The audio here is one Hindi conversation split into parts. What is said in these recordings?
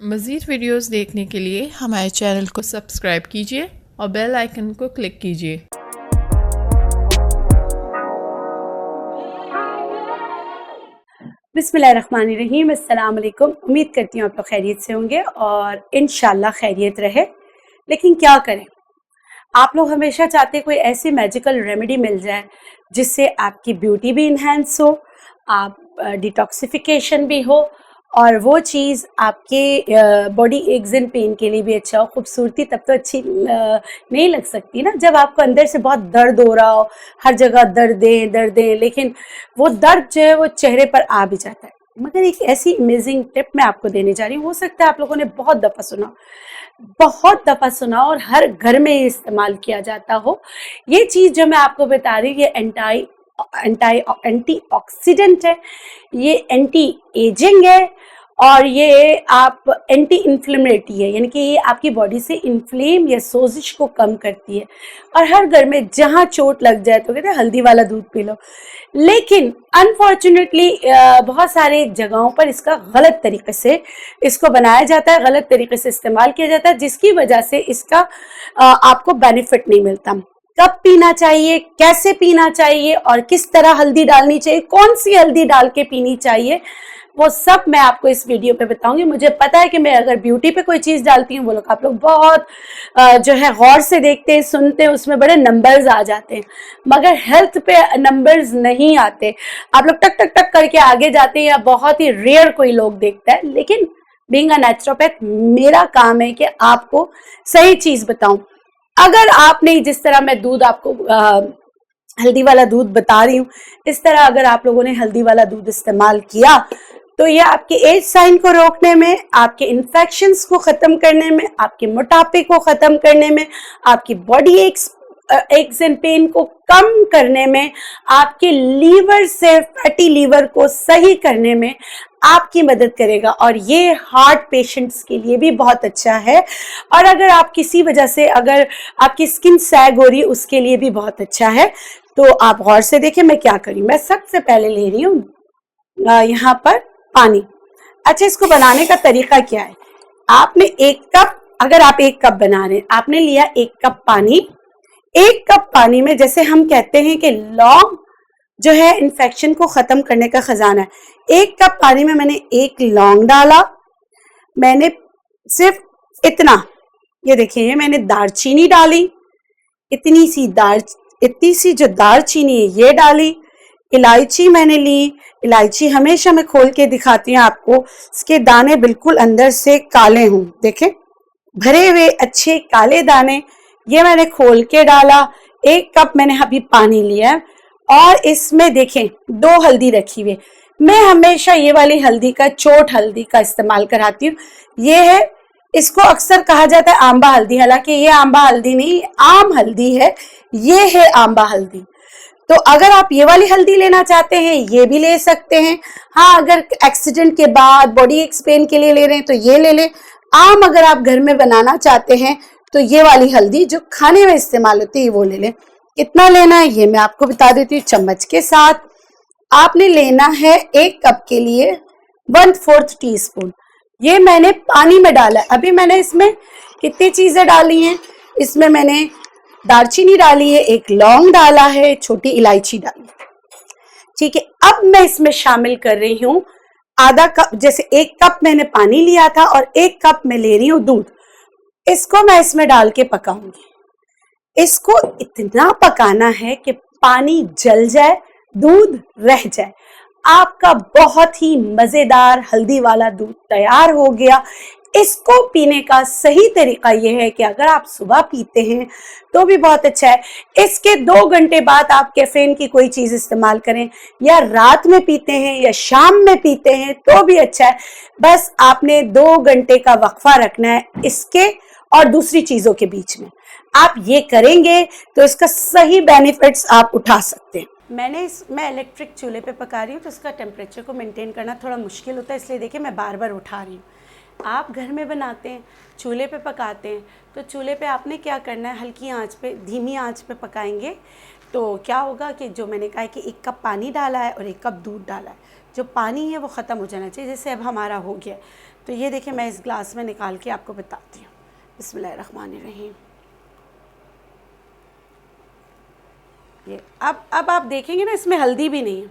मज़ीद वीडियोस देखने के लिए हमारे चैनल को सब्सक्राइब कीजिए और बेल आइकन को क्लिक कीजिए। बिस्मिल्लाहिर्रहमानिर्रहीम, अस्सलाम वालेकुम। उम्मीद करती हूँ आप लोग खैरियत से होंगे और इंशाल्लाह खैरियत रहे। लेकिन क्या करें, आप लोग हमेशा चाहते कोई ऐसी मैजिकल रेमेडी मिल जाए जिससे आपकी ब्यूटी भी इन्हेंस हो, आप डिटॉक्सिफिकेशन भी हो और वो चीज़ आपके बॉडी एक्स एंड पेन के लिए भी अच्छा हो। खूबसूरती तब तो अच्छी नहीं लग सकती ना जब आपको अंदर से बहुत दर्द हो रहा हो, हर जगह दर्दें, लेकिन वो दर्द जो है वो चेहरे पर आ भी जाता है। मगर एक ऐसी अमेजिंग टिप मैं आपको देने जा रही हूँ, हो सकता है आप लोगों ने बहुत दफ़ा सुना और हर घर में इस्तेमाल किया जाता हो। ये चीज़ जो मैं आपको बता रही हूँ ये एंटीऑक्सीडेंट है, ये एंटी एजिंग है और ये आप एंटी इन्फ्लेमेटरी है, यानी कि ये आपकी बॉडी से इन्फ्लेम या सोजिश को कम करती है। और हर घर में जहाँ चोट लग जाए तो कहते हैं हल्दी वाला दूध पी लो, लेकिन अनफॉर्चुनेटली बहुत सारे जगहों पर इसका गलत तरीके से इसको बनाया जाता है, गलत तरीके से इस्तेमाल किया जाता है, जिसकी वजह से इसका आपको बेनिफिट नहीं मिलता। कब पीना चाहिए, कैसे पीना चाहिए और किस तरह हल्दी डालनी चाहिए, कौन सी हल्दी डाल के पीनी चाहिए, वो सब मैं आपको इस वीडियो पे बताऊंगी। मुझे पता है कि मैं अगर ब्यूटी पे कोई चीज़ डालती हूँ वो लोग आप लोग बहुत जो है गौर से देखते हैं, सुनते हैं, उसमें बड़े नंबर्स आ जाते हैं, मगर हेल्थ पे नंबर्स नहीं आते। आप लोग टक टक टक करके आगे जाते हैं या बहुत ही रेयर कोई लोग देखता है। लेकिन बीइंग अ नेचुरोपैथ मेरा काम है कि आपको सही चीज़ बताऊं। अगर आपने जिस तरह मैं दूध आपको हल्दी वाला दूध बता रही हूँ, इस तरह अगर आप लोगों ने हल्दी वाला दूध इस्तेमाल किया तो ये आपके एज साइन को रोकने में, आपके इन्फेक्शंस को ख़त्म करने में, आपके मोटापे को ख़त्म करने में, आपकी बॉडी एक्स एंड पेन को कम करने में, आपके लीवर से फैटी लीवर को सही करने में आपकी मदद करेगा। और ये हार्ट पेशेंट्स के लिए भी बहुत अच्छा है। और अगर आप किसी वजह से अगर आपकी स्किन सैग हो रही है उसके लिए भी बहुत अच्छा है। तो आप गौर से देखें मैं क्या करी। मैं सबसे पहले ले रही हूँ यहाँ पर पानी। अच्छा, इसको बनाने का तरीका क्या है, आपने एक कप, अगर आप एक कप बना रहे हैं, आपने लिया एक कप पानी। एक कप पानी में, जैसे हम कहते हैं कि लौंग जो है इन्फेक्शन को खत्म करने का खजाना है, एक कप पानी में मैंने एक लौंग डाला, मैंने सिर्फ इतना, ये देखिए मैंने दालचीनी डाली, इतनी सी जो दालचीनी है ये डाली। इलायची मैंने ली, इलायची हमेशा मैं खोल के दिखाती हूँ आपको, इसके दाने बिल्कुल अंदर से काले हों, देखें भरे हुए अच्छे काले दाने, ये मैंने खोल के डाला। एक कप मैंने अभी पानी लिया और इसमें देखें 2 हल्दी रखी हुई। मैं हमेशा ये वाली हल्दी का, चोट हल्दी का इस्तेमाल कराती हूँ। ये है, इसको अक्सर कहा जाता है आंबा हल्दी, हालांकि ये आंबा हल्दी नहीं, आम हल्दी है, ये है आंबा हल्दी। तो अगर आप ये वाली हल्दी लेना चाहते हैं ये भी ले सकते हैं। हाँ, अगर एक्सीडेंट के बाद बॉडी एक्स पेन के लिए ले रहे हैं तो ये ले लें। आम अगर आप घर में बनाना चाहते हैं तो ये वाली हल्दी जो खाने में इस्तेमाल होती है वो ले लें। कितना लेना है ये मैं आपको बता देती हूँ। चम्मच के साथ आपने लेना है एक कप के लिए 1/4 टीस्पून। ये मैंने पानी में डाला है। अभी मैंने इसमें कितनी चीजें डाली हैं, इसमें मैंने दालचीनी डाली है, एक लौंग डाला है, छोटी इलायची डाली, ठीक है। अब मैं इसमें शामिल कर रही हूँ आधा कप, जैसे एक कप मैंने पानी लिया था और एक कप मैं ले रही हूँ दूध। इसको मैं इसमें डाल के पकाऊंगी। इसको इतना पकाना है कि पानी जल जाए, दूध रह जाए। आपका बहुत ही मजेदार हल्दी वाला दूध तैयार हो गया। इसको पीने का सही तरीका यह है कि अगर आप सुबह पीते हैं तो भी बहुत अच्छा है। इसके 2 घंटे बाद आप कैफीन की कोई चीज इस्तेमाल करें, या रात में पीते हैं या शाम में पीते हैं तो भी अच्छा है। बस आपने 2 घंटे का वक्फा रखना है इसके और दूसरी चीजों के बीच में। आप ये करेंगे तो इसका सही बेनिफिट्स आप उठा सकते हैं। मैं इलेक्ट्रिक चूल्हे पे पका रही हूँ तो इसका टेम्परेचर को मेंटेन करना थोड़ा मुश्किल होता है, इसलिए देखिए मैं बार बार उठा रही हूँ। आप घर में बनाते हैं, चूल्हे पे पकाते हैं, तो चूल्हे पे आपने क्या करना है, हल्की आंच पे, धीमी आंच पे पकाएंगे तो क्या होगा कि जो मैंने कहा है कि 1 कप पानी डाला है और 1 कप दूध डाला है, जो पानी है वो ख़त्म हो जाना चाहिए। जैसे अब हमारा हो गया, तो ये देखिए मैं इस ग्लास में निकाल के आपको बताती हूँ। बिस्मिल्लाहिर्रहमानिर्रहीम। ये अब आप देखेंगे ना, इसमें हल्दी भी नहीं है,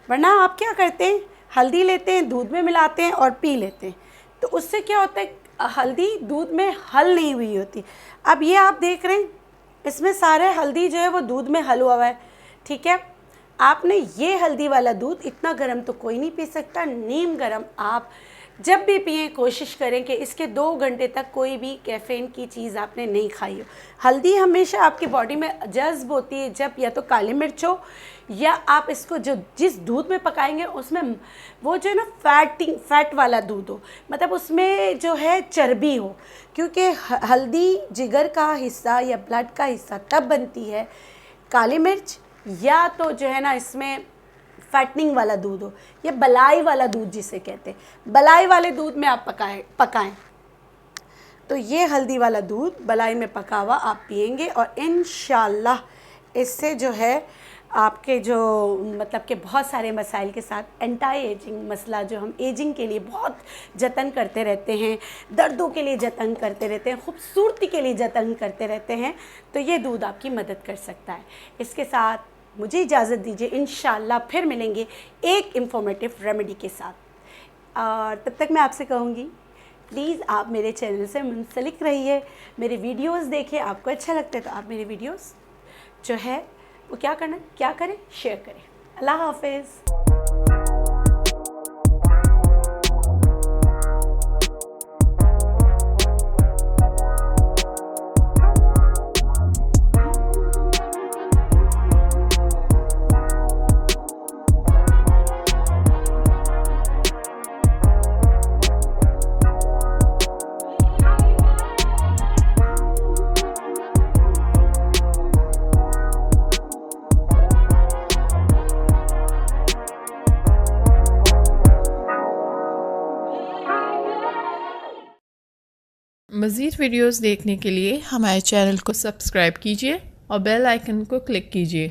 वरना आप क्या करते हैं, हल्दी लेते हैं, दूध में मिलाते हैं और पी लेते हैं, तो उससे क्या होता है, हल्दी दूध में हल नहीं हुई होती। अब ये आप देख रहे हैं, इसमें सारे हल्दी जो है वो दूध में हल हुआ हुआ है, ठीक है। आपने ये हल्दी वाला दूध, इतना गर्म तो कोई नहीं पी सकता, नीम गर्म आप जब भी पिए कोशिश करें कि इसके 2 घंटे तक कोई भी कैफ़ीन की चीज़ आपने नहीं खाई हो। हल्दी हमेशा आपकी बॉडी में जज्ब होती है जब या तो काली मिर्च हो, या आप इसको जो जिस दूध में पकाएंगे उसमें वो जो है ना फैट वाला दूध हो, मतलब उसमें जो है चर्बी हो, क्योंकि हल्दी जिगर का हिस्सा या ब्लड का हिस्सा तब बनती है, काली मिर्च या तो जो है ना इसमें फैटनिंग वाला दूध हो, या बलाई वाला दूध जिसे कहते हैं, बलाई वाले दूध में आप पकाएं। तो ये हल्दी वाला दूध बलाई में पका हुआ आप पिएंगे, और इंशाल्लाह इससे जो है आपके जो मतलब कि बहुत सारे मसाइल के साथ एंटी एजिंग मसला, जो हम एजिंग के लिए बहुत जतन करते रहते हैं, दर्दों के लिए जतन करते रहते हैं, खूबसूरती के लिए जतन करते रहते हैं, तो ये दूध आपकी मदद कर सकता है। इसके साथ मुझे इजाज़त दीजिए, इंशाल्लाह फिर मिलेंगे एक इंफॉर्मेटिव रेमेडी के साथ, और तब तक मैं आपसे कहूँगी प्लीज़ आप मेरे चैनल से मुंसलिक रहिए, मेरे वीडियोस देखें, आपको अच्छा लगता है तो आप मेरे वीडियोस जो है वो क्या करें, शेयर करें। अल्लाह हाफिज़। मज़ीद वीडियोस देखने के लिए हमारे चैनल को सब्सक्राइब कीजिए और बेल आइकन को क्लिक कीजिए।